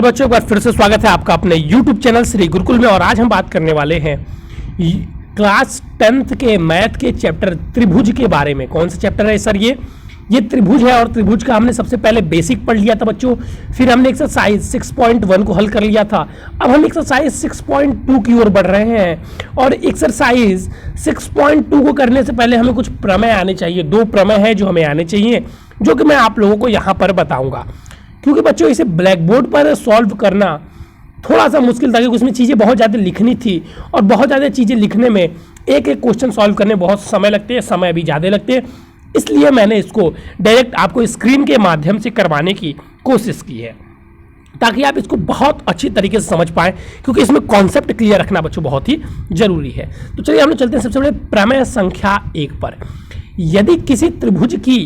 बच्चों एक बार फिर से स्वागत है आपका अपने YouTube चैनल श्री गुरुकुल में। और आज हम बात करने वाले हैं क्लास 10th के मैथ के चैप्टर त्रिभुज के बारे में। कौन सा चैप्टर है सर? ये त्रिभुज है। और त्रिभुज का हमने सबसे पहले बेसिक पढ़ लिया था बच्चों, फिर हमने एक्सरसाइज 6.1 को हल कर लिया था। अब हम एक्सरसाइज 6.2 की ओर बढ़ रहे हैं। और एक्सरसाइज 6.2 को करने से पहले हमें कुछ प्रमेय आने चाहिए। 2 प्रमेय है जो हमें आने चाहिए, जो कि मैं आप लोगों को यहाँ पर बताऊँगा। क्योंकि बच्चों इसे ब्लैक बोर्ड पर सॉल्व करना थोड़ा सा मुश्किल था, क्योंकि उसमें चीज़ें बहुत ज़्यादा लिखनी थी और बहुत ज़्यादा चीज़ें लिखने में एक एक क्वेश्चन सॉल्व करने बहुत समय लगते हैं, समय भी ज़्यादा लगते हैं। इसलिए मैंने इसको डायरेक्ट आपको स्क्रीन के माध्यम से करवाने की कोशिश की है, ताकि आप इसको बहुत अच्छी तरीके से समझ पाएँ, क्योंकि इसमें कॉन्सेप्ट क्लियर रखना बच्चों बहुत ही ज़रूरी है। तो चलिए हम लोग चलते हैं सबसे पहले प्रमेय संख्या 1 पर। यदि किसी त्रिभुज की,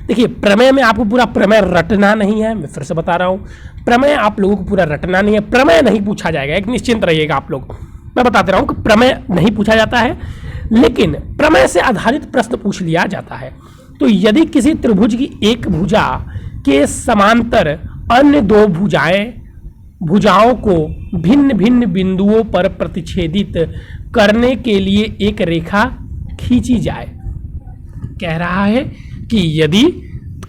देखिए प्रमेय में आपको पूरा प्रमेय रटना नहीं है, मैं फिर से बता रहा हूँ, प्रमेय आप लोगों को पूरा रटना नहीं है। प्रमेय नहीं पूछा जाएगा, एक निश्चिंत रहिएगा आप लोग। मैं बताते रहा हूँ कि प्रमेय नहीं पूछा जाता है, लेकिन प्रमेय से आधारित प्रश्न पूछ लिया जाता है। तो यदि किसी त्रिभुज की एक भुजा के समांतर अन्य 2 भुजाओं को भिन्न भिन्न बिंदुओं पर प्रतिच्छेदित करने के लिए एक रेखा खींची जाए। कह रहा है कि यदि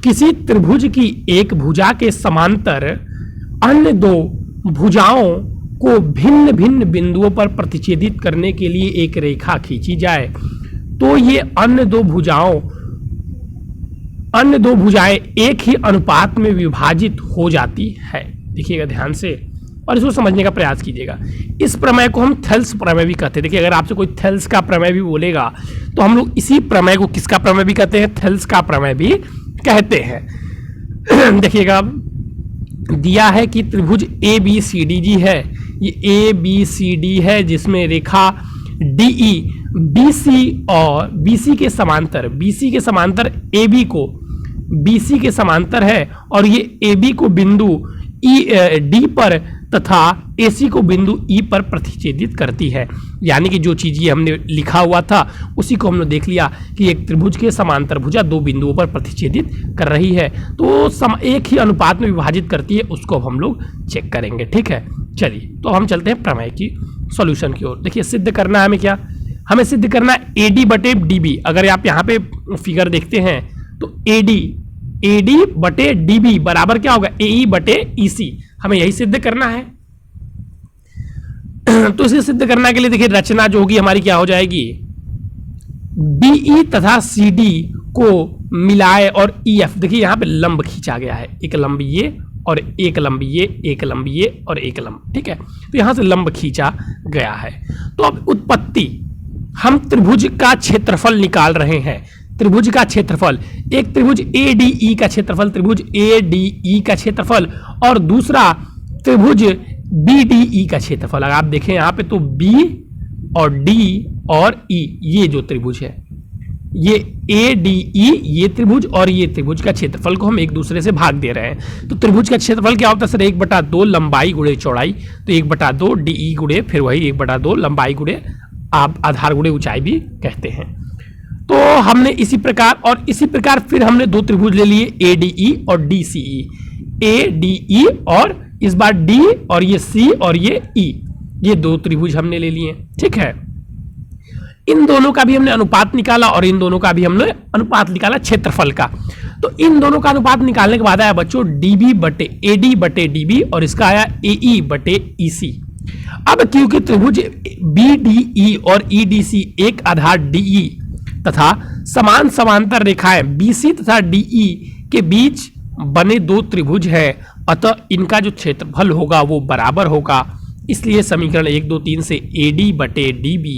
किसी त्रिभुज की एक भुजा के समांतर अन्य 2 भुजाओं को भिन्न भिन्न बिंदुओं पर प्रतिच्छेदित करने के लिए एक रेखा खींची जाए, तो ये अन्य दो भुजाएं एक ही अनुपात में विभाजित हो जाती है। देखिएगा ध्यान से और इसको समझने का प्रयास कीजिएगा। इस प्रमेय को हम थेल्स प्रमेय भी कहते हैं। देखिए, अगर आपसे कोई थेल्स का प्रमेय भी बोलेगा तो हम लोग इसी प्रमेय को किसका प्रमेय भी कहते हैं? थेल्स का प्रमेय भी कहते हैं। देखिएगा, दिया है कि त्रिभुज ABCD जी है, ये ABCD है, जिसमें रेखा DE BC के समांतर AB को BC के समांतर है, और ये AB को बिंदु D पर तथा AC को बिंदु E पर प्रतिच्छेदित करती है। यानी कि जो चीज़ ये हमने लिखा हुआ था उसी को हमने देख लिया कि एक त्रिभुज के समांतर भुजा 2 बिंदुओं पर प्रतिच्छेदित कर रही है, तो एक ही अनुपात में विभाजित करती है। उसको अब हम लोग चेक करेंगे, ठीक है। चलिए, तो हम चलते हैं प्रमेय की सॉल्यूशन की ओर। देखिए, सिद्ध करना है हमें क्या? हमें सिद्ध करना है AD बटे DB। अगर आप यहाँ पे फिगर देखते हैं तो AD बटे DB बराबर क्या होगा? AE बटे EC। हमें यही सिद्ध करना है। तो इसे सिद्ध करने के लिए देखिए, रचना जो होगी हमारी क्या हो जाएगी? BE तथा CD को मिलाए और EF। देखिए यहाँ पे लंब खींचा गया है, एक लंब ये और एक लंब ये, एक लंब ये और एक लंब, ठीक है। तो यहां से लंब खींचा गया है। तो अब उत्पत्ति, हम त्रिभुज का क्षेत्रफल निकाल रहे हैं। त्रिभुज का क्षेत्रफल, एक त्रिभुज ADE का क्षेत्रफल, त्रिभुज ADE का क्षेत्रफल, और दूसरा त्रिभुज BDE का क्षेत्रफल। अगर आप देखें यहाँ पे तो B और D और E, ये जो त्रिभुज है, ये ADE ये त्रिभुज और ये त्रिभुज का क्षेत्रफल को हम एक दूसरे से भाग दे रहे हैं। तो त्रिभुज का क्षेत्रफल क्या होता है सर? 1/2 लंबाई गुणे चौड़ाई। तो 1/2 DE गुणे फिर वही 1/2 लंबाई गुणे आप आधार गुणे ऊंचाई भी कहते हैं। तो हमने इसी प्रकार फिर हमने 2 त्रिभुज ले लिए, ADE और DCE। ADE और इस बार D और ये C और ये E, ये 2 त्रिभुज हमने ले लिए, ठीक है। इन दोनों का भी हमने अनुपात निकाला और इन दोनों का भी हमने अनुपात निकाला क्षेत्रफल का। तो इन दोनों का अनुपात निकालने के बाद आया बच्चों AD बटे DB, और इसका आया AE बटे EC। अब क्योंकि त्रिभुज BDE और EDC एक आधार DE तथा समांतर रेखाएं BC तथा DE के बीच बने 2 त्रिभुज है, अतः इनका जो क्षेत्रफल होगा वो बराबर होगा। इसलिए समीकरण 1, 2, 3 से AD बटे DB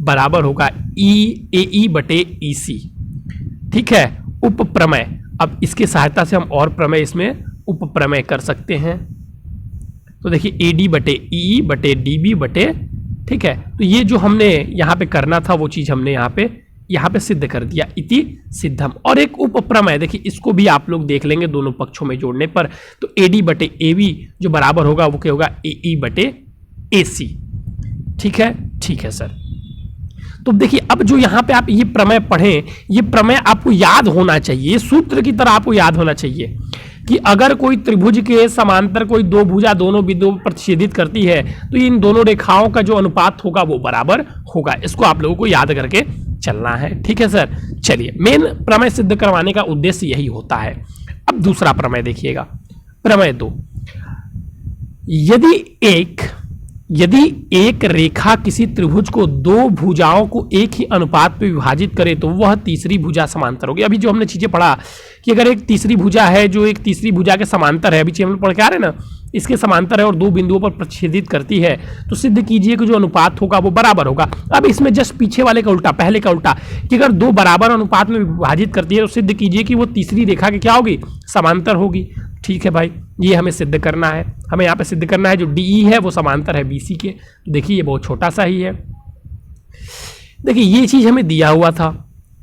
बराबर होगा AE बटे EC, ठीक है। उप प्रमेय, अब इसकी सहायता से हम और प्रमेय इसमें उप प्रमेय कर सकते हैं। तो देखिए, AD बटे EE बटे DB बटे, ठीक है। तो ये जो हमने यहाँ पे करना था वो चीज़ हमने यहाँ पे सिद्ध कर दिया, इति सिद्धम। और एक उप प्रमेय, देखिए इसको भी आप लोग देख लेंगे दोनों पक्षों में जोड़ने पर। तो AD बटे AB जो बराबर होगा वो क्या होगा? AE बटे AC, ठीक है, ठीक है सर। तो देखिए अब जो यहाँ पे आप ये प्रमेय पढ़ें, ये प्रमेय आपको याद होना चाहिए, ये सूत्र की तरह आपको याद होना चाहिए कि अगर कोई त्रिभुज के समांतर कोई दो भुजा दोनों बिंदुओं पर प्रतिच्छेदित करती है तो इन दोनों रेखाओं का जो अनुपात होगा वो बराबर होगा। इसको आप लोगों को याद करके चलना है, ठीक है सर। चलिए, मेन प्रमेय सिद्ध करवाने का उद्देश्य यही होता है। अब दूसरा प्रमेय देखिएगा, प्रमेय 2। यदि एक रेखा किसी त्रिभुज को दो भुजाओं को एक ही अनुपात में विभाजित करे तो वह तीसरी भुजा समांतर होगी। अभी जो हमने चीजें पढ़ा कि अगर एक तीसरी भुजा है जो एक तीसरी भुजा के समांतर है, अभी हम पढ़ के आ रहे हैं ना, इसके समांतर है और दो बिंदुओं पर प्रतिच्छेदित करती है, तो सिद्ध कीजिए कि जो अनुपात होगा वो बराबर होगा। अब इसमें जस्ट पीछे वाले का उल्टा, पहले का उल्टा, कि अगर दो बराबर अनुपात में विभाजित करती है तो सिद्ध कीजिए कि वो तीसरी रेखा की क्या होगी, समांतर होगी। ठीक है भाई, ये हमें सिद्ध करना है। हमें यहाँ पे सिद्ध करना है जो DE है वो समांतर है BC के। देखिए ये बहुत छोटा सा ही है। देखिए ये चीज हमें दिया हुआ था,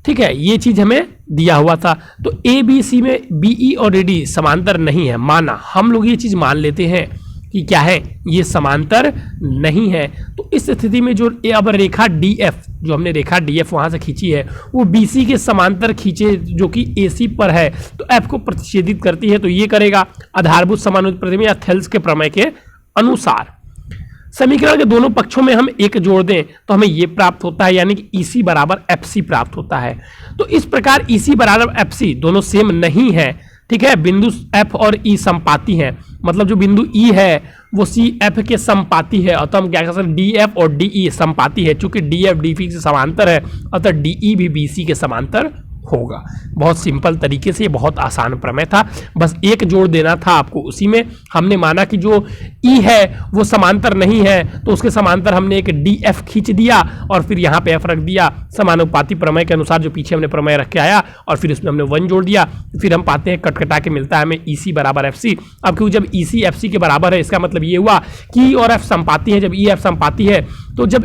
ठीक है, ये चीज हमें दिया हुआ था। तो ABC में BE और AD समांतर नहीं है, माना, हम लोग ये चीज मान लेते हैं कि क्या है, ये समांतर नहीं है। तो इस स्थिति में जो अब रेखा DF, जो हमने रेखा DF वहां से खींची है, वो BC के समांतर खींचे जो कि AC पर है, तो F को प्रतिच्छेदित करती है, तो ये करेगा आधारभूत समानुपाती प्रमेय या थेल्स के प्रमेय के अनुसार। समीकरण के दोनों पक्षों में हम एक जोड़ दें तो हमें ये प्राप्त होता है, यानी कि EC बराबर FC प्राप्त होता है। तो इस प्रकार EC बराबर FC दोनों सेम नहीं है, ठीक है, बिंदु F और E समपाती हैं, मतलब जो बिंदु E है वो CF के समपाती है, अतः हम क्या कर सकते हैं, DF और DE समपाती है। चूंकि DF DP से समांतर है अतः DE भी BC के समांतर होगा। बहुत सिंपल तरीके से, ये बहुत आसान प्रमेय था, बस एक जोड़ देना था आपको। उसी में हमने माना कि जो E है वो समांतर नहीं है, तो उसके समांतर हमने एक DF खींच दिया और फिर यहाँ पे F रख दिया, समानुपाती प्रमेय के अनुसार जो पीछे हमने प्रमेय रख के आया, और फिर उसमें हमने 1 जोड़ दिया। फिर हम पाते हैं कटकटा के मिलता है हमें EC बराबर FC। अब क्योंकि जब EC FC के बराबर है, इसका मतलब ये हुआ कि E और F समपाती है। जब E F समपाती है तो जब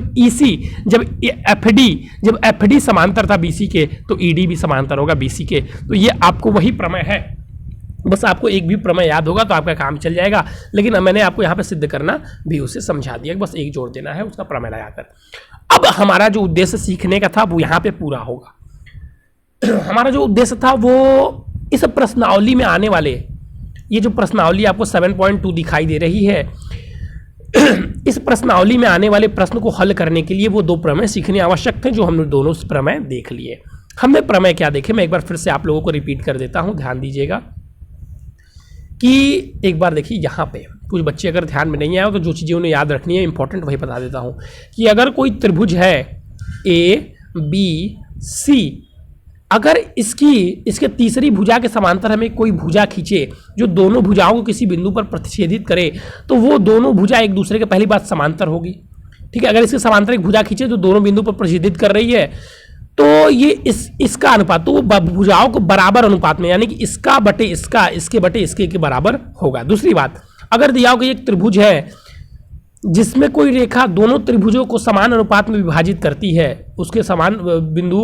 FD समांतर था BC के, तो ED भी समांतर होगा BC के। तो ये आपको वही प्रमेय है, बस आपको एक भी प्रमेय याद होगा तो आपका काम चल जाएगा। लेकिन मैंने आपको यहाँ पे सिद्ध करना भी उसे समझा दिया, बस एक जोड़ देना है उसका प्रमेय लगाकर। अब हमारा जो उद्देश्य सीखने का था वो यहाँ पे पूरा होगा। हमारा जो उद्देश्य था वो इस प्रश्नावली में आने वाले, ये जो प्रश्नावली आपको 7.2 दिखाई दे रही है, इस प्रश्नावली में आने वाले प्रश्न को हल करने के लिए वो दो प्रमेय सीखने आवश्यक थे, जो हमने दोनों प्रमेय देख लिए। हमने प्रमेय क्या देखे, मैं एक बार फिर से आप लोगों को रिपीट कर देता हूं, ध्यान दीजिएगा कि एक बार देखिए यहाँ पे कुछ बच्चे अगर ध्यान में नहीं आए तो जो चीज़ें उन्हें याद रखनी है इंपॉर्टेंट वही बता देता हूँ कि अगर कोई त्रिभुज है ABC, अगर इसके तीसरी भुजा के समांतर हमें कोई भुजा खींचे जो दोनों भुजाओं को किसी बिंदु पर प्रतिच्छेदित करे, तो वो दोनों भुजा एक दूसरे के पहली बात समांतर होगी। ठीक है, अगर इसके समांतर एक भुजा खींचे जो दोनों बिंदु पर प्रतिच्छेदित कर रही है, तो ये इसका अनुपात, तो वो भुजाओं को बराबर अनुपात में, यानी कि इसका बटे इसका, इसके बटे इसके के बराबर होगा। दूसरी बात, अगर दिया हो कि एक त्रिभुज है जिसमें कोई रेखा दोनों त्रिभुजों को समान अनुपात में विभाजित करती है, उसके समान बिंदु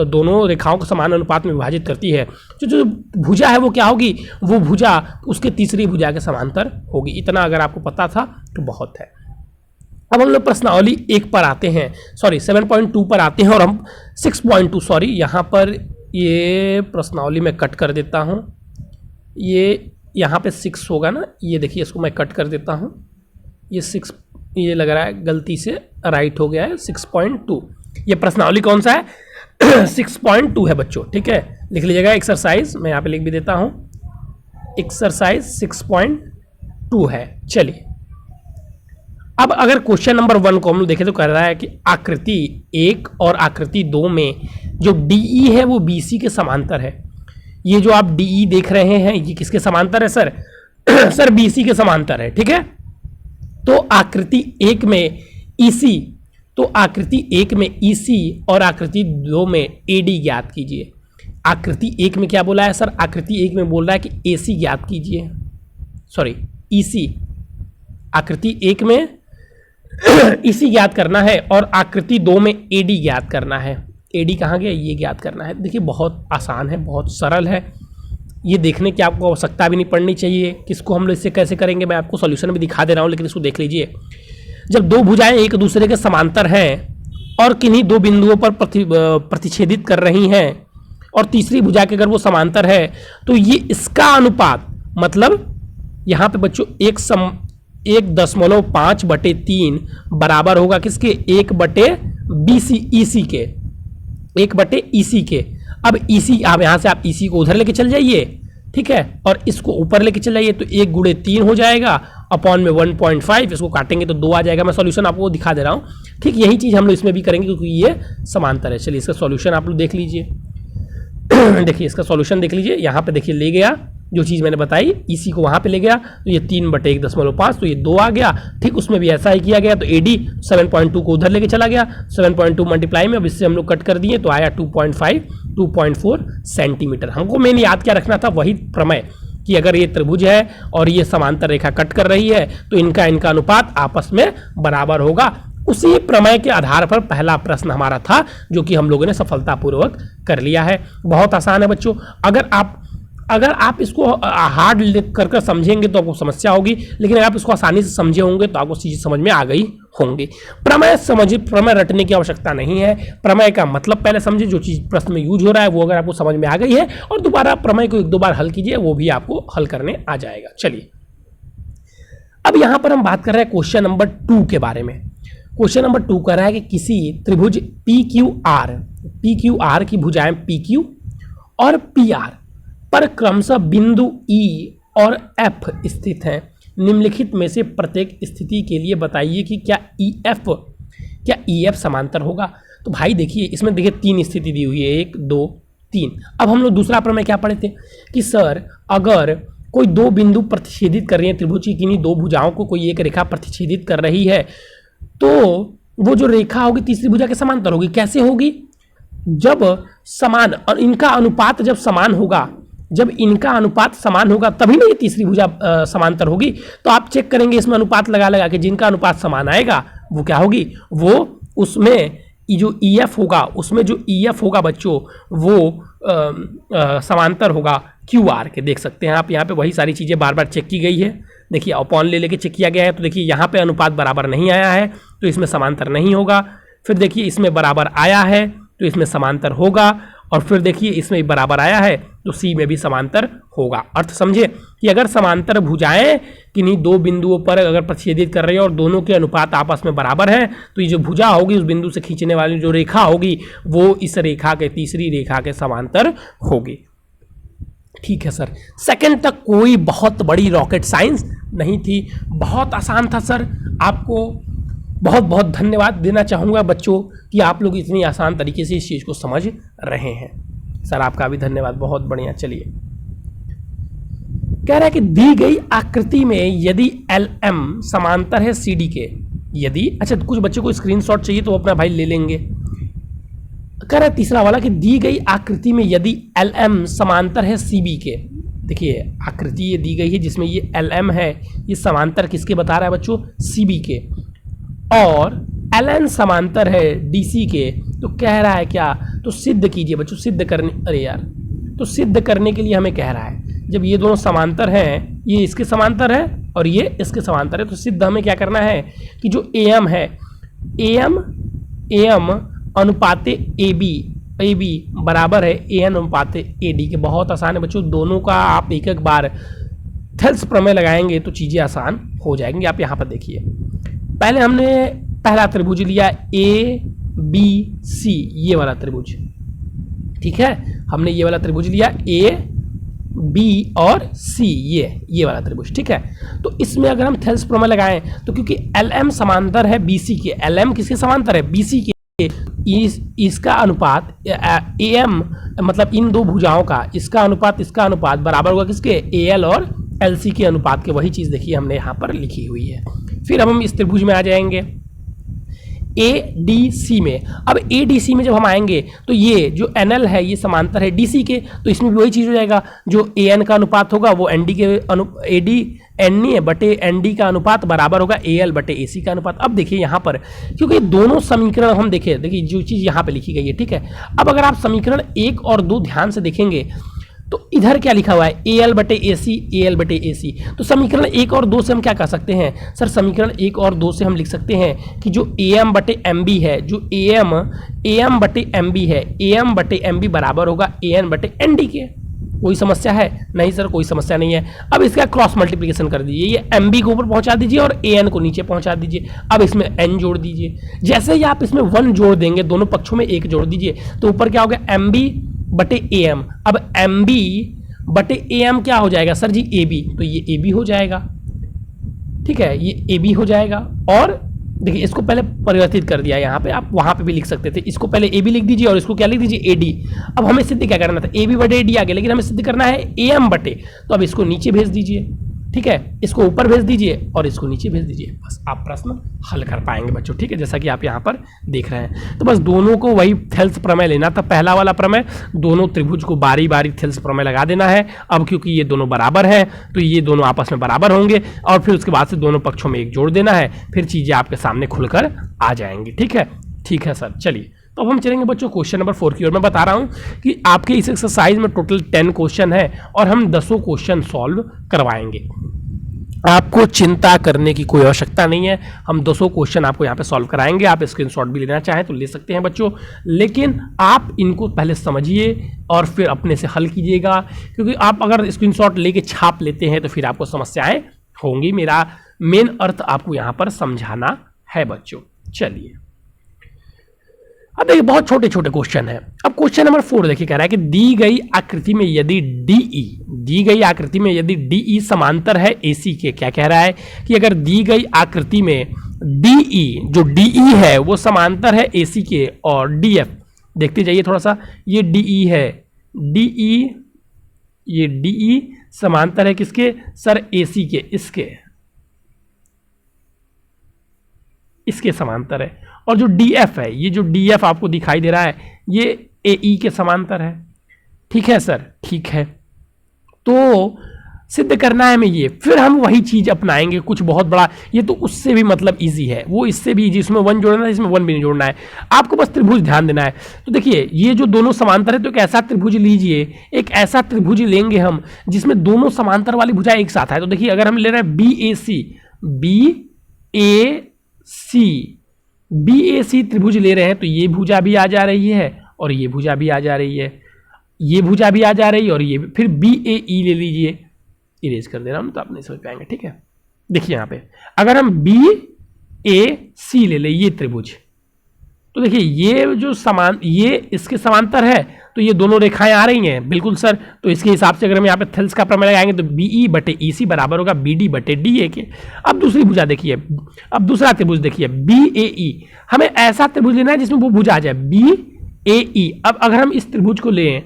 दोनों रेखाओं को समान अनुपात में विभाजित करती है, जो भुजा है वो क्या होगी, वो भुजा उसके तीसरी भुजा के समांतर होगी। इतना अगर आपको पता था तो बहुत है। अब हम लोग प्रश्नावली 1 पर आते हैं, सॉरी 7.2 पर आते हैं, और हम 6.2, सॉरी यहाँ पर ये प्रश्नावली में कट कर देता हूँ, ये यहाँ पे 6 होगा ना, ये देखिए इसको मैं कट कर देता हूँ, ये 6 ये लग रहा है गलती से राइट हो गया है, 6.2। ये प्रश्नावली कौन सा है 6.2 है बच्चों, ठीक है, लिख लीजिएगा। एक्सरसाइज मैं यहाँ पे लिख भी देता हूँ, एक्सरसाइज 6.2 है। चलिए, अब अगर क्वेश्चन नंबर 1 को हम लोग देखें तो कह रहा है कि आकृति 1 और आकृति 2 में जो DE है वो BC के समांतर है। ये जो आप DE देख रहे हैं ये किसके समांतर है सर सर BC के समांतर है, ठीक है। तो आकृति 1 में EC, तो आकृति 1 में EC और आकृति 2 में AD ज्ञात कीजिए। आकृति 1 में क्या बोला है सर, आकृति 1 में बोल रहा है कि AC ज्ञात कीजिए, सॉरी EC, आकृति 1 में EC ज्ञात करना है और आकृति 2 में AD ज्ञात करना है। AD कहाँ गया, ये ज्ञात करना है। देखिए बहुत आसान है, बहुत सरल है, ये देखने की आपको आवश्यकता भी नहीं पड़नी चाहिए। किसको हम लोग इससे कैसे करेंगे मैं आपको सॉल्यूशन भी दिखा दे रहा हूँ, लेकिन इसको देख लीजिए। जब दो भुजाएं एक दूसरे के समांतर हैं और किन्हीं दो बिंदुओं पर प्रतिच्छेदित कर रही हैं और तीसरी भुजा के अगर वो समांतर है तो ये इसका अनुपात, मतलब यहां पे बच्चों 1.5/3 बराबर होगा किसके, 1/BC के, 1/EC के। अब EC, अब यहां से आप EC को उधर लेके चल जाइए, ठीक है, और इसको ऊपर लेके चल जाइए तो 1 × 3 हो जाएगा, अपॉन में 1.5, इसको काटेंगे तो 2 आ जाएगा। मैं सॉल्यूशन आपको दिखा दे रहा हूं। ठीक यही चीज हम लोग इसमें भी करेंगे क्योंकि ये समांतर है। चलिए इसका सॉल्यूशन आप लोग देख लीजिए। देखिए इसका सॉल्यूशन देख लीजिए, यहाँ पे देखिए ले गया जो चीज़ मैंने बताई, इसी को वहाँ पे ले गया तो ये 3/1.5, तो ये 2 आ गया। ठीक उसमें भी ऐसा ही किया गया, तो AD 7.2 को उधर लेके चला गया, 7.2 मल्टीप्लाई में अब इससे हम लोग कट कर दिए तो आया 2.4 सेंटीमीटर। हमको मेन याद क्या रखना था, वही प्रमेय कि अगर ये त्रिभुज है और ये समांतर रेखा कट कर रही है तो इनका अनुपात आपस में बराबर होगा। उसी प्रमेय के आधार पर पहला प्रश्न हमारा था जो कि हम लोगों ने सफलतापूर्वक कर लिया है। बहुत आसान है बच्चों। अगर आप इसको हार्ड लिख कर समझेंगे तो आपको समस्या होगी, लेकिन अगर आप इसको आसानी से समझे होंगे तो आपको चीज़ समझ में आ गई होंगी। प्रमेय रटने की आवश्यकता नहीं है। प्रमेय का मतलब पहले समझे, जो चीज़ प्रश्न में यूज हो रहा है वो अगर आपको समझ में आ गई है और दोबारा प्रमेय को 1-2 बार हल कीजिए, वो भी आपको हल करने आ जाएगा। चलिए अब यहां पर हम बात कर रहे हैं क्वेश्चन नंबर 2 के बारे में। क्वेश्चन नंबर 2 कह रहा है कि किसी त्रिभुज PQR की भुजाएं PQ और PR पर क्रमशः बिंदु E और F स्थित हैं। निम्नलिखित में से प्रत्येक स्थिति के लिए बताइए कि क्या EF समांतर होगा। तो भाई देखिए इसमें देखिए 3 स्थिति दी हुई है, 1 2 3। अब हम लोग दूसरा प्रमेय क्या पढ़े थे कि सर अगर कोई दो बिंदु प्रतिच्छेदित कर रही है, त्रिभुज की किन्हीं दो भुजाओं को कोई एक रेखा प्रतिच्छेदित कर रही है तो वो जो रेखा होगी तीसरी भुजा के समांतर होगी। कैसे होगी, जब समान और इनका अनुपात जब समान होगा, जब इनका अनुपात समान होगा तभी ना ये तीसरी भुजा समांतर होगी। तो आप चेक करेंगे इसमें अनुपात लगा के जिनका अनुपात समान आएगा वो क्या होगी, वो उसमें जो EF होगा, उसमें जो EF होगा बच्चों वो समांतर होगा QR के। देख सकते हैं आप यहाँ पे वही सारी चीज़ें बार बार चेक की गई है। देखिए अपॉन लेके चेक किया गया है तो देखिए यहाँ पे अनुपात बराबर नहीं आया है तो इसमें समांतर नहीं होगा। फिर देखिए इसमें बराबर आया है तो इसमें समांतर होगा, और फिर देखिए इसमें बराबर आया है तो C में भी समांतर होगा। अर्थ समझे कि अगर समांतर भुजाएं किन्हीं दो बिंदुओं पर अगर प्रतिच्छेदित कर रही है और दोनों के अनुपात आपस में बराबर हैं तो ये जो भुजा होगी उस बिंदु से खींचने वाली जो रेखा होगी वो इस रेखा के तीसरी रेखा के समांतर होगी। ठीक है सर, सेकंड तक कोई बहुत बड़ी रॉकेट साइंस नहीं थी, बहुत आसान था सर। आपको बहुत बहुत धन्यवाद देना चाहूँगा बच्चों कि आप लोग इतनी आसान तरीके से इस चीज़ को समझ रहे हैं। सर आपका भी धन्यवाद, बहुत बढ़िया। चलिए कह रहा है कि दी गई आकृति में यदि LM समांतर है CD के, यदि अच्छा कुछ बच्चों को स्क्रीनशॉट चाहिए तो अपना भाई ले लेंगे। कह रहा है तीसरा वाला कि दी गई आकृति में यदि LM समांतर है CB के। देखिए आकृति ये दी गई है जिसमें ये LM है, ये समांतर किसके बता रहा है बच्चों, CB के, और LN समांतर है DC के। तो कह रहा है क्या, तो सिद्ध कीजिए बच्चों, सिद्ध करने, अरे यार, तो सिद्ध करने के लिए हमें कह रहा है जब ये दोनों समांतर हैं, ये इसके समांतर है और ये इसके समांतर है, तो सिद्ध हमें क्या करना है कि जो AM है, AM अनुपाते AB बराबर है AN अनुपाते AD के। बहुत आसान है बच्चों, दोनों का आप एक एक बार थेल्स प्रमेय लगाएंगे तो चीज़ें आसान हो जाएंगी। आप यहाँ पर देखिए, पहले हमने पहला त्रिभुज लिया ABC, ये वाला त्रिभुज, ठीक है, हमने ये वाला त्रिभुज लिया AB और C, ये वाला त्रिभुज, ठीक है। तो इसमें अगर हम थेल्स प्रमेय लगाएं तो क्योंकि LM समांतर है BC के, LM किसके समांतर है, BC के, इसका अनुपात AM मतलब इन दो भुजाओं का इसका अनुपात बराबर होगा किसके, AL और LC के अनुपात के। वही चीज़ देखिए हमने यहाँ पर लिखी हुई है। फिर हम इस त्रिभुज में आ जाएंगे ADC में। अब ADC में जब हम आएंगे तो ये जो NL है ये समांतर है DC के, तो इसमें भी वही चीज़ हो जाएगा, जो AN का अनुपात होगा वो ND के AD बटे ND का अनुपात बराबर होगा AL बटे AC का अनुपात। अब देखिए यहाँ पर क्योंकि दोनों समीकरण हम देखिए जो चीज़ यहाँ पे लिखी गई है, ठीक है। अब अगर आप समीकरण 1 और 2 ध्यान से देखेंगे तो इधर क्या लिखा हुआ है, AL बटे AC, AL बटे AC। तो समीकरण 1 और 2 से हम क्या कर सकते हैं सर, समीकरण 1 और 2 से हम लिख सकते हैं कि जो AM बटे MB है, जो AM बटे MB है, AM बटे MB बराबर होगा AN बटे ND के। कोई समस्या है? नहीं सर, कोई समस्या नहीं है। अब इसका क्रॉस मल्टीप्लिकेशन कर दीजिए, ये MB को ऊपर पहुंचा दीजिए और AN को नीचे पहुंचा दीजिए। अब इसमें N जोड़ दीजिए। जैसे ही आप इसमें 1 जोड़ देंगे, दोनों पक्षों में 1 जोड़ दीजिए, तो ऊपर क्या हो गया, MB बटे AM। अब MB बटे AM क्या हो जाएगा सर जी, AB। तो ये AB हो जाएगा, ठीक है, ये AB हो जाएगा। और देखिए इसको पहले परिवर्तित कर दिया यहाँ पे, आप वहाँ पे भी लिख सकते थे। इसको पहले AB लिख दीजिए और इसको क्या लिख दीजिए, AD। अब हमें सिद्ध क्या करना था, AB बटे AD आ गया, लेकिन हमें सिद्ध करना है AM बटे। तो अब इसको नीचे भेज दीजिए, ठीक है, इसको ऊपर भेज दीजिए और इसको नीचे भेज दीजिए। बस आप प्रश्न हल कर पाएंगे बच्चों, ठीक है, जैसा कि आप यहाँ पर देख रहे हैं। तो बस दोनों को वही थेल्स प्रमेय लेना था, पहला वाला प्रमेय, दोनों त्रिभुज को बारी बारी थेल्स प्रमेय लगा देना है। अब क्योंकि ये दोनों बराबर हैं तो ये दोनों आपस में बराबर होंगे और फिर उसके बाद से दोनों पक्षों में 1 जोड़ देना है, फिर चीज़ें आपके सामने खुलकर आ जाएंगी। ठीक है, ठीक है सर, चलिए तो अब हम चलेंगे बच्चों क्वेश्चन नंबर 4 की ओर। मैं बता रहा हूँ कि आपके इस एक्सरसाइज में टोटल 10 क्वेश्चन है और हम 10 क्वेश्चन सॉल्व करवाएंगे। आपको चिंता करने की कोई आवश्यकता नहीं है, हम 200 क्वेश्चन आपको यहाँ पे सॉल्व कराएंगे। आप स्क्रीनशॉट भी लेना चाहें तो ले सकते हैं बच्चों, लेकिन आप इनको पहले समझिए और फिर अपने से हल कीजिएगा, क्योंकि आप अगर स्क्रीनशॉट लेके छाप लेते हैं तो फिर आपको समस्याएं होंगी। मेरा मेन अर्थ आपको यहाँ पर समझाना है बच्चों। चलिए अब देखिए बहुत छोटे छोटे क्वेश्चन है। अब क्वेश्चन नंबर 4 देखिए, कह रहा है कि दी गई आकृति में यदि DE समांतर है AC के, क्या कह रहा है कि अगर दी गई आकृति में DE है वो समांतर है AC के और DF, देखते जाइए थोड़ा सा, ये DE है, ये DE समांतर है किसके सर, AC के, इसके समांतर है। और जो DF है, ये जो DF आपको दिखाई दे रहा है, ये AE के समांतर है। ठीक है सर, ठीक है, तो सिद्ध करना है हमें ये, फिर हम वही चीज अपनाएंगे, कुछ बहुत बड़ा, ये तो उससे भी मतलब इजी है, वो इससे भी इजी, इसमें 1 जोड़ना है, इसमें 1 भी नहीं जोड़ना है, आपको बस त्रिभुज ध्यान देना है। तो देखिए ये जो दोनों समांतर है, तो एक ऐसा त्रिभुज लीजिए, एक ऐसा त्रिभुज लेंगे हम जिसमें दोनों समांतर वाली भुजाएं एक साथ है। तो देखिए अगर हम ले रहे हैं BAC त्रिभुज ले रहे हैं, तो ये भुजा भी आ जा रही है और ये भुजा भी आ जा रही है, ये भुजा भी आ जा रही है और ये भी। फिर BAE ले लीजिए, इरेज कर दे रहा हूं तो आप नहीं समझ पाएंगे। ठीक है, देखिए यहां पे अगर हम BAC ले लें ये त्रिभुज, तो देखिए ये जो ये इसके समांतर है, तो ये दोनों रेखाएं आ रही हैं बिल्कुल सर। तो इसके हिसाब से अगर हम यहाँ पे थेल्स का प्रमेय लगाएंगे तो BE बटे EC बराबर होगा BD बटे DA के। अब दूसरी भुजा देखिए, अब दूसरा त्रिभुज देखिए BAE, हमें ऐसा त्रिभुज लेना है जिसमें वो भुजा आ जाए BAE। अब अगर हम इस त्रिभुज को लें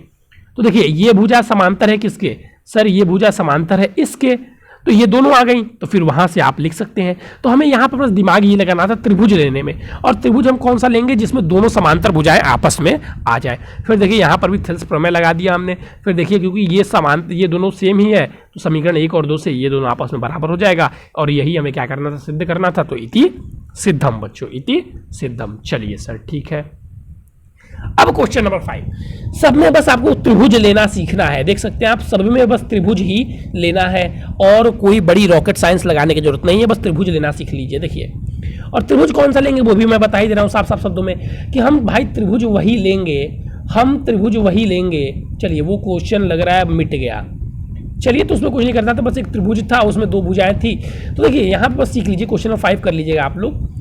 तो देखिए ये भुजा समांतर है किसके सर, ये भुजा समांतर है इसके, तो ये दोनों आ गई, तो फिर वहां से आप लिख सकते हैं। तो हमें यहां पर बस दिमाग ये लगाना था त्रिभुज लेने में, और त्रिभुज हम कौन सा लेंगे जिसमें दोनों समांतर भुजाएं आपस में आ जाए। फिर देखिए यहां पर भी थेल्स प्रमेय लगा दिया हमने। फिर देखिए क्योंकि ये दोनों सेम ही है, तो समीकरण 1 और 2 से ये दोनों आपस में बराबर हो जाएगा, और यही हमें क्या करना था, सिद्ध करना था। तो इति सिद्धम बच्चों, इति सिद्धम। चलिए सर, ठीक है। अब क्वेश्चन नंबर 5, सब में बस आपको त्रिभुज लेना सीखना है। देख सकते हैं आप, सब में बस त्रिभुज ही लेना है और कोई बड़ी रॉकेट साइंस लगाने की जरूरत नहीं है, बस त्रिभुज लेना सीख लीजिए। देखिए, और त्रिभुज कौन सा लेंगे वो भी मैं बता ही दे रहा हूँ साफ साफ शब्दों में कि हम भाई त्रिभुज वही लेंगे, हम त्रिभुज वही लेंगे। चलिए वो क्वेश्चन लग रहा है मिट गया, चलिए तो उसमें कुछ नहीं करना था, बस एक त्रिभुज था, उसमें 2 भुजाएं थी। तो देखिए यहाँ पर बस सीख लीजिए, क्वेश्चन नंबर 5 कर लीजिएगा आप लोग।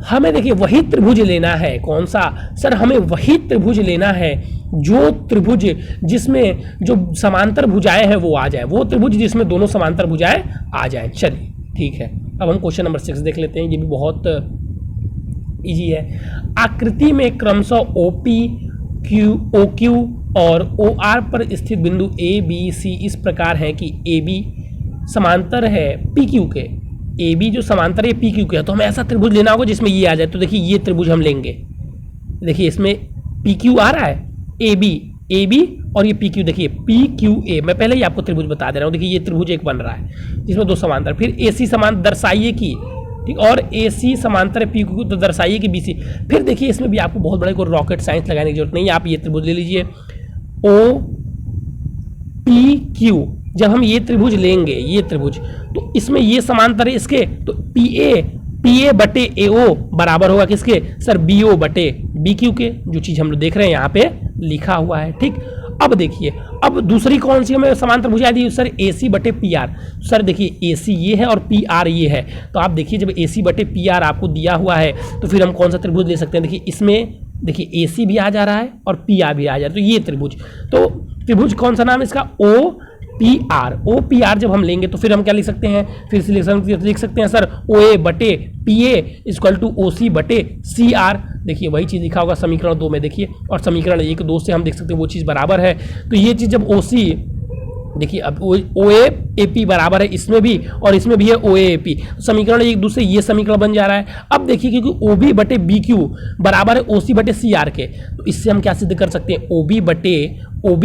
हमें देखिए वही त्रिभुज लेना है, कौन सा सर, हमें वही त्रिभुज लेना है जो त्रिभुज जिसमें जो समांतर भुजाएं हैं वो आ जाए, वो त्रिभुज जिसमें दोनों समांतर भुजाएं आ जाए। चलिए ठीक है, अब हम क्वेश्चन नंबर 6 देख लेते हैं, ये भी बहुत इजी है। आकृति में क्रमशः OQ और OR पर स्थित बिंदु ABC इस प्रकार है कि AB समांतर है PQ के, AB जो समांतर है PQ के है, तो हमें ऐसा त्रिभुज लेना होगा जिसमें ये आ जाए। तो देखिए ये त्रिभुज हम लेंगे, देखिए इसमें PQ आ रहा है, AB और ये PQ, देखिए PQA, मैं पहले ही आपको त्रिभुज बता दे रहा हूँ। देखिए ये त्रिभुज एक बन रहा है जिसमें 2 समांतर, फिर AC समांतर दर्शाइए कि, ठीक, और AC समांतर है PQ तो दर्शाइए कि BC। फिर देखिए इसमें भी आपको बहुत बड़े को रॉकेट साइंस लगाने की जरूरत नहीं है, आप ये त्रिभुज ले लीजिए पी क्यू, जब हम ये त्रिभुज लेंगे, ये त्रिभुज, तो इसमें ये समांतर है इसके, तो पी ए बटे ए ओ बराबर होगा किसके सर, बी ओ बटे बी क्यू के, जो चीज हम लोग देख रहे हैं यहाँ पे लिखा हुआ है। ठीक, अब देखिए, अब दूसरी कौन सी हमें समांतर भुजा दी सर, ए सी बटे पी आर। सर देखिए ए सी ये है और पी आर ये है, तो आप देखिए जब ए सी बटे पी आर आपको दिया हुआ है तो फिर हम कौन सा त्रिभुज ले सकते हैं। देखिए इसमें देखिए ए सी भी आ जा रहा है और पी आर भी आ जा रहा है, तो ये त्रिभुज, तो त्रिभुज कौन सा नाम है इसका, ओ पी आर जब हम लेंगे तो फिर हम क्या लिख सकते हैं, फिर से लिख सकते हैं सर, ओ ए बटे P A equal to O C बटे सी आर। देखिए वही चीज़ लिखा होगा समीकरण 2 में, देखिए, और समीकरण 1 2 से हम देख सकते हैं वो चीज़ बराबर है। तो ये चीज़ जब ओ सी, देखिए अब ओ ए पी बराबर है इसमें भी और इसमें भी है ओ ए पी, समीकरण एक दूसरे ये समीकरण बन जा रहा है। अब देखिए क्योंकि ओ बी बटे बी क्यू बराबर है ओ सी बटे सी आर के, तो इससे हम क्या सिद्ध कर सकते हैं, ओ बी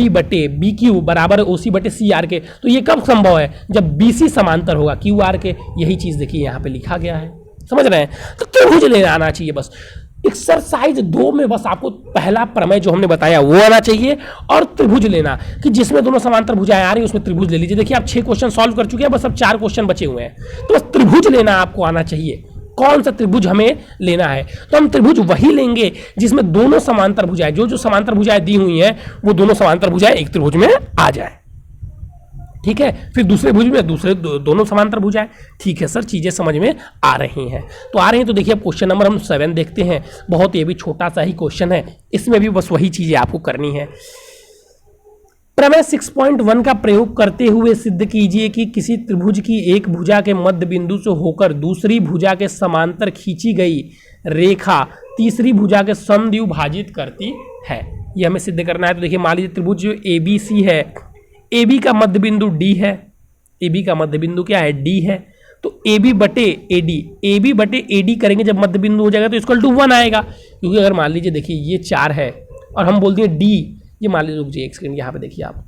बटे बी क्यू बराबर है ओ सी बटे सी आर के। तो ये कब संभव है, जब बी सी समांतर होगा क्यू आर के, यही चीज़ देखिए यहाँ पे लिखा गया है, समझ रहे हैं। तो त्रिभुज ले आना चाहिए बस। एक्सरसाइज 2 में बस आपको पहला प्रमेय जो हमने बताया वो आना चाहिए, और त्रिभुज लेना कि जिसमें दोनों समांतर भुजाएं आ रही हैं उसमें त्रिभुज ले लीजिए। देखिए आप 6 क्वेश्चन सॉल्व कर चुके हैं, बस अब 4 क्वेश्चन बचे हुए हैं, तो बस त्रिभुज लेना आपको आना चाहिए। कौन सा त्रिभुज हमें लेना है, तो हम त्रिभुज वही लेंगे जिसमें दोनों समांतर भुजाएं, जो समांतर भुजाएं दी हुई हैं वो दोनों समांतर भुजाएं एक त्रिभुज में आ जाए। ठीक है, फिर दूसरे भुज में दूसरे दोनों समांतर भुजाएं। ठीक है सर, चीजें समझ में आ रही हैं, तो देखिए अब क्वेश्चन नंबर हम 7 देखते हैं। बहुत ये भी छोटा सा ही क्वेश्चन है, इसमें भी बस वही चीजें आपको करनी है। प्रमेय 6.1 का प्रयोग करते हुए सिद्ध कीजिए कि किसी त्रिभुज की एक भुजा के मध्य बिंदु से होकर दूसरी भुजा के समांतर खींची गई रेखा तीसरी भुजा के समद्विभाजित करती है। ये हमें सिद्ध करना है। तो देखिए मान लीजिए त्रिभुज जो ए बी सी है, ए बी का मध्य बिंदु डी है, ए बी का मध्य बिंदु क्या है, डी है, तो ए बी बटे ए डी करेंगे जब मध्य बिंदु हो जाएगा तो इक्वल टू 1 आएगा। क्योंकि अगर मान लीजिए देखिए ये 4 है और हम बोल दिए डी, ये मान लीजिए, रुक एक सेकंड, यहाँ पे देखिए आप,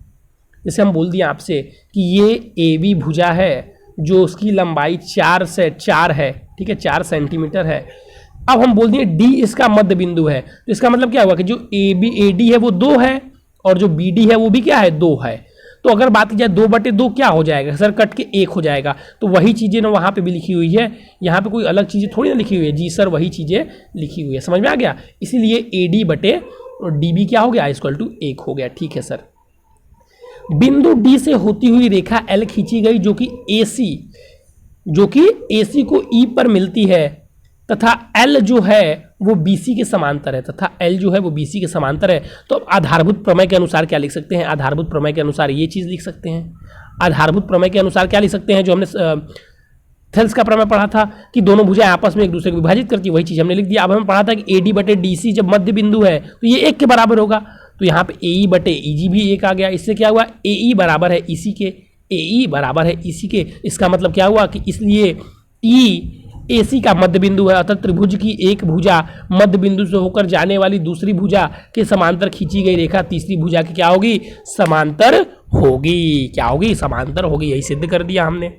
जैसे हम बोल दिए आपसे कि ये ए बी भुजा है जो उसकी लंबाई 4 से 4 है, ठीक है, 4 सेंटीमीटर है। अब हम बोल दिए डी इसका मध्य बिंदु है, तो इसका मतलब क्या हुआ कि जो ए डी है वो 2 है और जो बी डी है वो भी क्या है, 2 है। तो अगर बात की जाए 2/2 क्या हो जाएगा सर, कट के 1 हो जाएगा। तो वही चीज़ें ना वहाँ पे भी लिखी हुई है, यहाँ पे कोई अलग चीज़ें थोड़ी ना लिखी हुई है। जी सर, वही चीज़ें लिखी हुई है, समझ में आ गया। इसीलिए ए डी बटे और डी बी क्या हो गया, इक्वल टू 1 हो गया। ठीक है सर, बिंदु डी से होती हुई रेखा एल खींची गई जो कि ए सी को ई पर मिलती है तथा एल जो है वो बीसी के समांतर है, तो आधारभूत प्रमेय के अनुसार क्या लिख सकते हैं, आधारभूत प्रमेय के अनुसार ये चीज लिख सकते हैं। आधारभूत प्रमेय के अनुसार क्या लिख सकते हैं, जो हमने थेल्स का प्रमेय पढ़ा था कि दोनों भुजाएं आपस में एक दूसरे को विभाजित करती है, वही चीज हमने लिख दिया। अब हमें पढ़ा था कि एडी बटे डीसी जब मध्य बिंदु है तो ये 1 के बराबर होगा, तो यहाँ पे ए बटे ईजी भी 1 आ गया। इससे क्या हुआ, ए बराबर है इसी के, इसका मतलब क्या हुआ कि इसलिए ई एसी का मध्य बिंदु है, अतः त्रिभुज की एक भुजा मध्य बिंदु से होकर जाने वाली दूसरी भुजा के समांतर खींची गई रेखा तीसरी भुजा की क्या होगी, समांतर होगी। समांतर होगी, यही सिद्ध कर दिया हमने।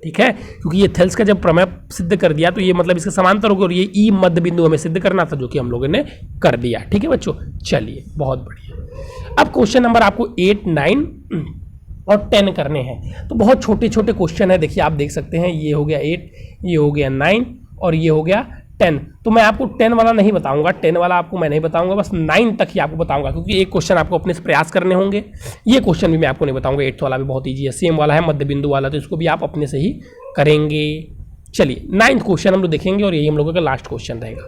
ठीक है, क्योंकि ये थेल्स का जब प्रमेय सिद्ध कर दिया तो ये मतलब इसका समांतर होगा, और ये ई मध्य बिंदु हमें सिद्ध करना था, जो कि हम लोगों ने कर दिया। ठीक है बच्चों, चलिए बहुत बढ़िया। अब क्वेश्चन नंबर आपको 8, 9 और 10 करने हैं। तो बहुत छोटे छोटे क्वेश्चन है, देखिए आप देख सकते हैं, ये हो गया 8, ये हो गया 9 और ये हो गया 10। तो मैं आपको 10 वाला नहीं बताऊंगा, 10 वाला आपको मैं नहीं बताऊंगा, बस 9 तक ही आपको बताऊंगा, क्योंकि एक क्वेश्चन आपको अपने से प्रयास करने होंगे। ये क्वेश्चन भी मैं आपको नहीं बताऊंगा, 8 वाला भी बहुत ईजी है, सेम वाला है, मध्य बिंदु वाला, तो इसको भी आप अपने से ही करेंगे। चलिए 9th क्वेश्चन हम लोग देखेंगे और यही हम लोगों का लास्ट क्वेश्चन रहेगा।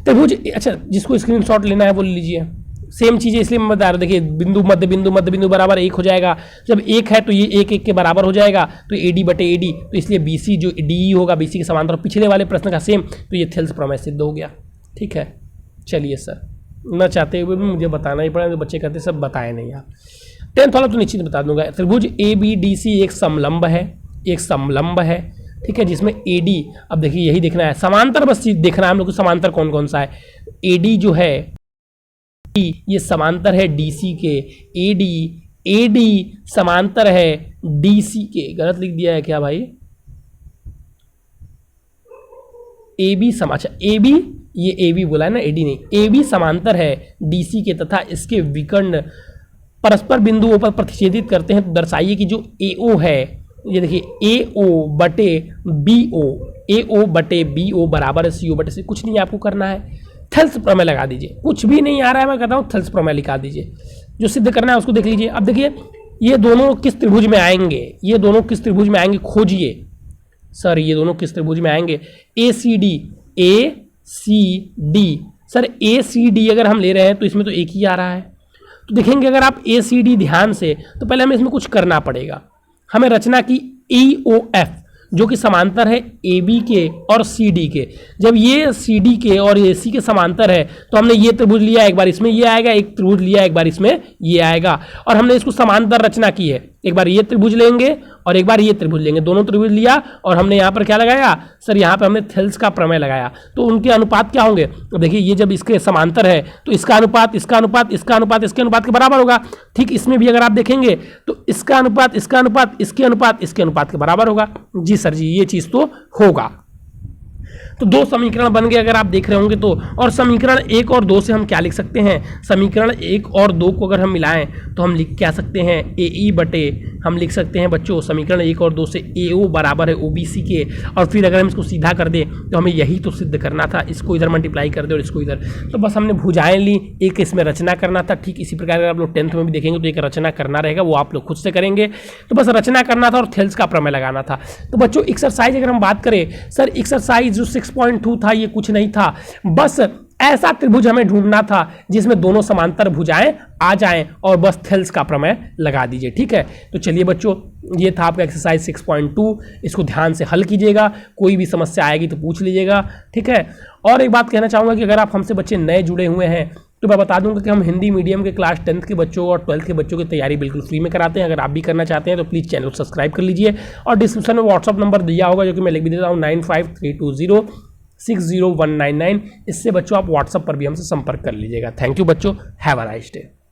त्रिभुज, अच्छा जिसको स्क्रीनशॉट लेना है वो ले लीजिए। सेम चीज़ है इसलिए मैं बता रहा हूँ, देखिए मध्य बिंदु बराबर 1 हो जाएगा। जब 1 है तो ये 1 के बराबर हो जाएगा, तो एडी बटे एडी, तो इसलिए बीसी जो डी होगा बीसी के समांतर, पिछले वाले प्रश्न का सेम, तो ये थेल्स प्रमेय सिद्ध हो गया। ठीक है, चलिए सर, न चाहते हुए भी मुझे बताना ही पड़ा, तो बच्चे कहते सब बताए नहीं यार। 10th वाला तो निश्चित बता दूंगा। त्रिभुज ए बी डी सी एक समलंब है, ठीक है, जिसमें एडी, अब देखिए यही देखना है, समांतर बस देखना है हम लोग को, समांतर कौन कौन सा है। एडी जो है ये समांतर है डीसी के, एडी समांतर है डीसी के, गलत लिख दिया है क्या भाई, एबी समाचार, एबी, ये एबी बोला है ना, एडी नहीं, एबी समांतर है डीसी के तथा इसके विकर्ण परस्पर बिंदुओं पर प्रतिच्छेदित करते हैं तो दर्शाइए कि जो AO है, ये देखिए AO बटे BO, AO बटे BO बराबर है CO बटे C। कुछ नहीं आपको करना है, थेल्स प्रमेय लगा दीजिए। कुछ भी नहीं आ रहा है मैं कहता हूँ थेल्स प्रमेय लिखा दीजिए। जो सिद्ध करना है उसको देख लीजिए। अब देखिए ये दोनों किस त्रिभुज में आएंगे, ये दोनों किस त्रिभुज में आएंगे खोजिए। सर ये दोनों किस त्रिभुज में आएंगे, ACD, ACD। सर ACD अगर हम ले रहे हैं तो इसमें तो एक ही आ रहा है। तो देखेंगे अगर आप ACD ध्यान से, तो पहले हमें इसमें कुछ करना पड़ेगा। हमें रचना की EOF जो कि समांतर है AB के और CD के। जब ये CD के और AC के समांतर है तो हमने ये त्रिभुज लिया, एक बार इसमें ये आएगा, एक त्रिभुज लिया एक बार इसमें ये आएगा, और हमने इसको समांतर रचना की है। एक बार ये त्रिभुज लेंगे और एक बार ये त्रिभुज लेंगे, दोनों त्रिभुज लिया और हमने यहाँ पर क्या लगाया सर, यहाँ पर हमने थेल्स का प्रमेय लगाया। तो उनके अनुपात क्या होंगे, तो देखिए ये जब इसके समांतर है तो इसका अनुपात इसका अनुपात इसका अनुपात इसके अनुपात के बराबर होगा। ठीक इसमें भी अगर आप देखेंगे तो इसका अनुपात इसका अनुपात इसके अनुपात इसके अनुपात के बराबर होगा। जी सर जी, ये चीज तो होगा। तो दो समीकरण बन गए अगर आप देख रहे होंगे तो। और समीकरण 1 और 2 से हम क्या लिख सकते हैं, समीकरण 1 और 2 को अगर हम मिलाएं तो हम लिख क्या सकते हैं, AE बटे हम लिख सकते हैं बच्चों समीकरण 1 और 2 से AO बराबर है OBC के। और फिर अगर हम इसको सीधा कर दें तो हमें यही तो सिद्ध करना था, इसको इधर मल्टीप्लाई कर दे और इसको इधर। तो बस हमने भुजाएं ली, एक इसमें रचना करना था। ठीक इसी प्रकार अगर आप लोग 10th में भी देखेंगे तो एक रचना करना रहेगा, वो आप लोग खुद से करेंगे। तो बस रचना करना था और थेल्स का प्रमेय लगाना था। तो बच्चों एक्सरसाइज अगर हम बात करें, सर एक्सरसाइज जो 6.2 था ये कुछ नहीं था, बस ऐसा त्रिभुज हमें ढूंढना था जिसमें दोनों समांतर भुजाएं आ जाएं और बस थेल्स का प्रमेय लगा दीजिए। ठीक है, तो चलिए बच्चों ये था आपका एक्सरसाइज 6.2, इसको ध्यान से हल कीजिएगा, कोई भी समस्या आएगी तो पूछ लीजिएगा। ठीक है, और एक बात कहना चाहूँगा कि अगर आप हमसे बच्चे नए जुड़े हुए हैं तो मैं बता दूंगा कि हम हिंदी मीडियम के क्लास 10th के बच्चों और 12th के बच्चों की तैयारी बिल्कुल फ्री में कराते हैं। अगर आप भी करना चाहते हैं तो प्लीज़ चैनल को सब्सक्राइब कर लीजिए, और डिस्क्रिप्शन में व्हाट्सअप नंबर दिया होगा जो कि मैं लिख भी देता हूँ 9532060199। इससे बच्चों आप व्हाट्सअप पर भी हमसे संपर्क कर लीजिएगा। थैंक यू बच्चों, हैव अ नाइस डे।